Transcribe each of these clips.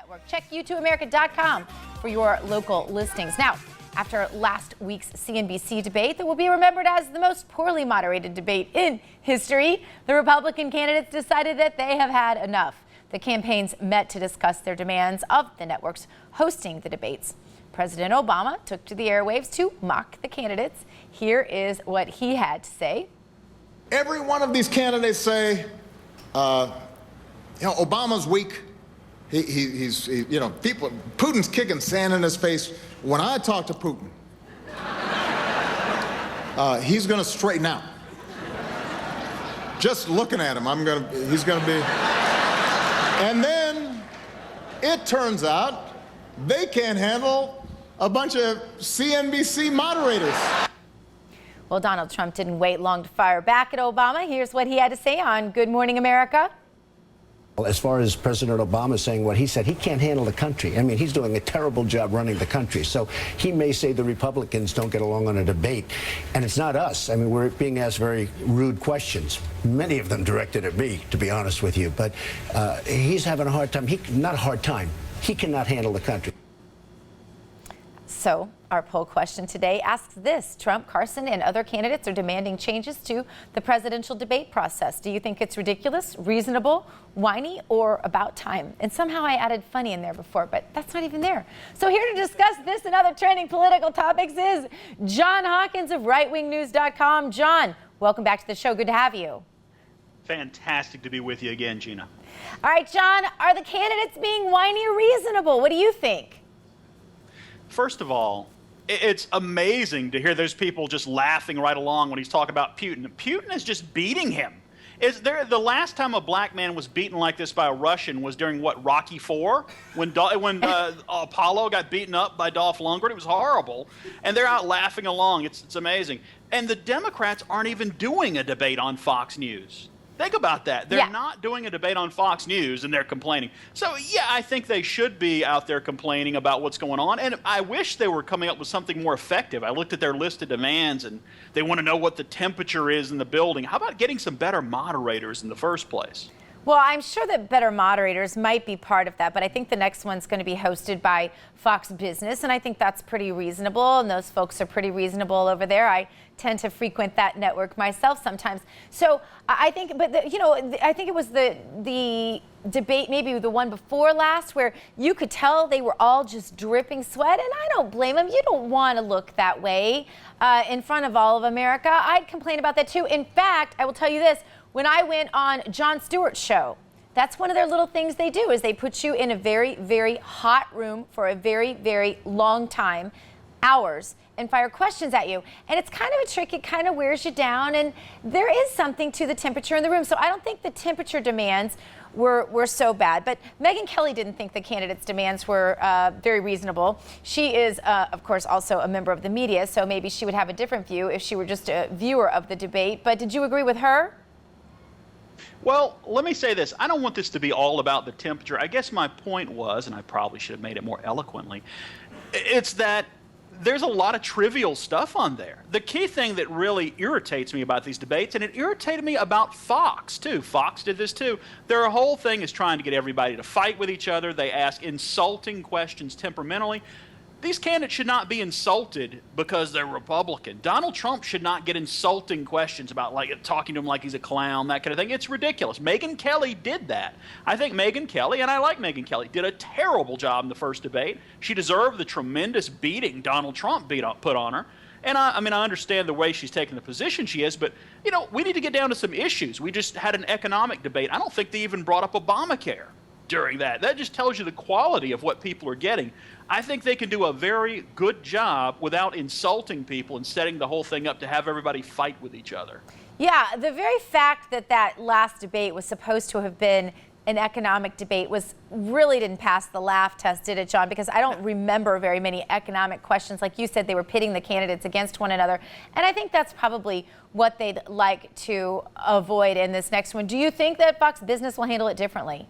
network. Check u2america.com for your local listings. Now, after last week's CNBC debate that will be remembered as the most poorly moderated debate in history, the Republican candidates decided that they have had enough. The campaigns met to discuss their demands of the networks hosting the debates. President Obama took to the airwaves to mock the candidates. Here is what he had to say. Every one of these candidates say, Obama's weak. Putin's kicking sand in his face. When I talk to Putin, he's going to straighten out. Just looking at him, he's going to be. And then it turns out they can't handle a bunch of CNBC moderators. Well, Donald Trump didn't wait long to fire back at Obama. Here's what he had to say on Good Morning America. As far as President Obama saying what he said, he can't handle the country. I mean, he's doing a terrible job running the country. So he may say the Republicans don't get along on a debate. And it's not us. I mean, we're being asked very rude questions, many of them directed at me, to be honest with you. But he's having a hard time. Not a hard time. He cannot handle the country. So our poll question today asks this: Trump, Carson, and other candidates are demanding changes to the presidential debate process. Do you think it's ridiculous, reasonable, whiny, or about time? And somehow I added funny in there before, but that's not even there. So here to discuss this and other trending political topics is John Hawkins of rightwingnews.com. John, welcome back to the show. Good to have you. Fantastic to be with you again, Gina. All right, John, are the candidates being whiny or reasonable? What do you think? First of all, it's amazing to hear those people just laughing right along when he's talking about Putin. Putin is just beating him. The last time a black man was beaten like this by a Russian was during, what, Rocky IV? When Apollo got beaten up by Dolph Lundgren. It was horrible. And they're out laughing along. It's amazing. And the Democrats aren't even doing a debate on Fox News. Think about that. They're not doing a debate on Fox News, and they're complaining. So, yeah, I think they should be out there complaining about what's going on. And I wish they were coming up with something more effective. I looked at their list of demands, and they want to know what the temperature is in the building. How about getting some better moderators in the first place? Well, I'm sure that better moderators might be part of that, but I think the next one's going to be hosted by Fox Business, and I think that's pretty reasonable, and those folks are pretty reasonable over there. I tend to frequent that network myself sometimes. So I think, I think it was the debate, maybe the one before last, where you could tell they were all just dripping sweat, and I don't blame them. You don't want to look that way in front of all of America. I'd complain about that too. In fact, I will tell you this. When I went on Jon Stewart's show, that's one of their little things they do, is they put you in a very, very hot room for a very, very long time, hours, and fire questions at you. And it's kind of a trick. It kind of wears you down, and there is something to the temperature in the room. So I don't think the temperature demands were so bad. But Megyn Kelly didn't think the candidates' demands were very reasonable. She is, of course, also a member of the media, so maybe she would have a different view if she were just a viewer of the debate. But did you agree with her? Well, let me say this. I don't want this to be all about the temperature. I guess my point was, and I probably should have made it more eloquently, it's that there's a lot of trivial stuff on there. The key thing that really irritates me about these debates, and it irritated me about Fox, too. Fox did this, too. Their whole thing is trying to get everybody to fight with each other. They ask insulting questions temperamentally. These candidates should not be insulted because they're Republican. Donald Trump should not get insulting questions about, like, talking to him like he's a clown, that kind of thing. It's ridiculous. Megyn Kelly did that. I think Megyn Kelly, and I like Megyn Kelly, did a terrible job in the first debate. She deserved the tremendous beating Donald Trump put on her. And I understand the way she's taken the position she is, but, we need to get down to some issues. We just had an economic debate. I don't think they even brought up Obamacare during that. That just tells you the quality of what people are getting. I think they can do a very good job without insulting people and setting the whole thing up to have everybody fight with each other. Yeah, the very fact that last debate was supposed to have been an economic debate really didn't pass the laugh test, did it, John? Because I don't remember very many economic questions. Like you said, they were pitting the candidates against one another. And I think that's probably what they'd like to avoid in this next one. Do you think that Fox Business will handle it differently?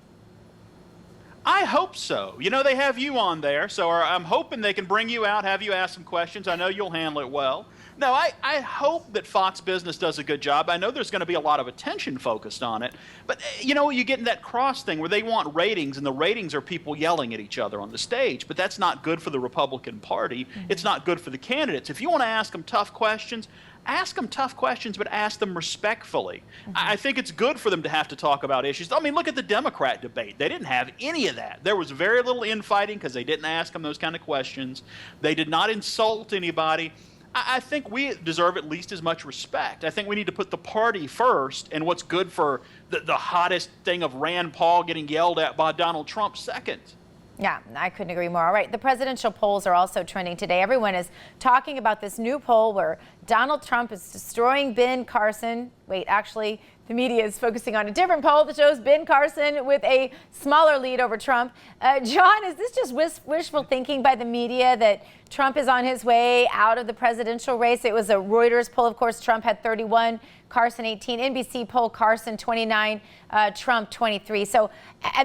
I hope so. They have you on there, so I'm hoping they can bring you out, have you ask some questions. I know you'll handle it well. No, I hope that Fox Business does a good job. I know there's going to be a lot of attention focused on it, but you get in that cross thing where they want ratings, and the ratings are people yelling at each other on the stage, but that's not good for the Republican Party. It's not good for the candidates. If you want to ask them tough questions, but ask them respectfully. I think it's good for them to have to talk about issues. I mean, look at the Democrat debate. They didn't have any of that. There was very little infighting because they didn't ask them those kind of questions. They did not insult anybody. I think we deserve at least as much respect. I think we need to put the party first, and what's good for the hottest thing of Rand Paul getting yelled at by Donald Trump second. Yeah, I couldn't agree more. All right, the presidential polls are also trending today. Everyone is talking about this new poll where Donald Trump is destroying Ben Carson. Wait, actually, the media is focusing on a different poll that shows Ben Carson with a smaller lead over Trump. John, is this just wishful thinking by the media that Trump is on his way out of the presidential race? It was a Reuters poll. Of course, Trump had 31, Carson 18. NBC poll, Carson 29, Trump 23. So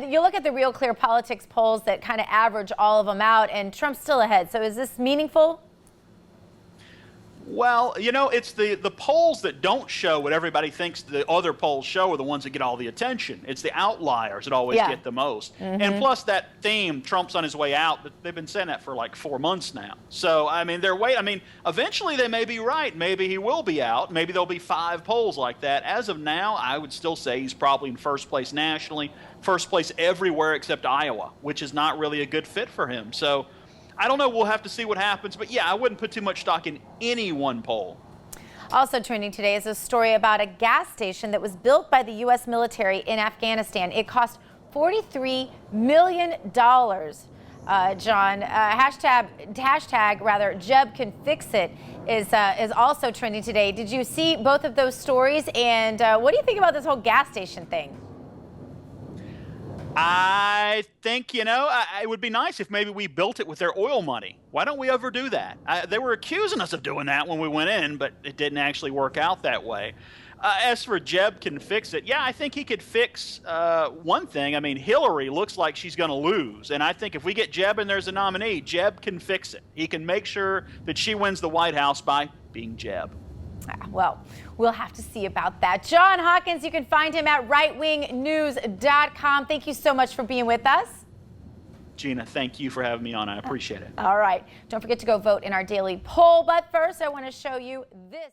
you look at the Real Clear Politics polls that kind of average all of them out, and Trump's still ahead. So is this meaningful? Well, it's the polls that don't show what everybody thinks the other polls show are the ones that get all the attention. It's the outliers that always get the most. And plus that theme, Trump's on his way out, they've been saying that for like 4 months now. So, I mean, eventually they may be right. Maybe he will be out. Maybe there'll be 5 polls like that. As of now, I would still say he's probably in first place nationally, first place everywhere except Iowa, which is not really a good fit for him. So, I don't know. We'll have to see what happens. But, yeah, I wouldn't put too much stock in any one poll. Also trending today is a story about a gas station that was built by the U.S. military in Afghanistan. It cost $43 million. John, hashtag Jeb can fix it is also trending today. Did you see both of those stories? And what do you think about this whole gas station thing? I think, it would be nice if maybe we built it with their oil money. Why don't we ever do that? They were accusing us of doing that when we went in, but it didn't actually work out that way. As for Jeb can fix it, yeah, I think he could fix one thing. I mean, Hillary looks like she's going to lose, and I think if we get Jeb and there's a nominee, Jeb can fix it. He can make sure that she wins the White House by being Jeb. Well, we'll have to see about that. John Hawkins, you can find him at rightwingnews.com. Thank you so much for being with us. Gina, thank you for having me on. I appreciate it. All right. Don't forget to go vote in our daily poll. But first, I want to show you this.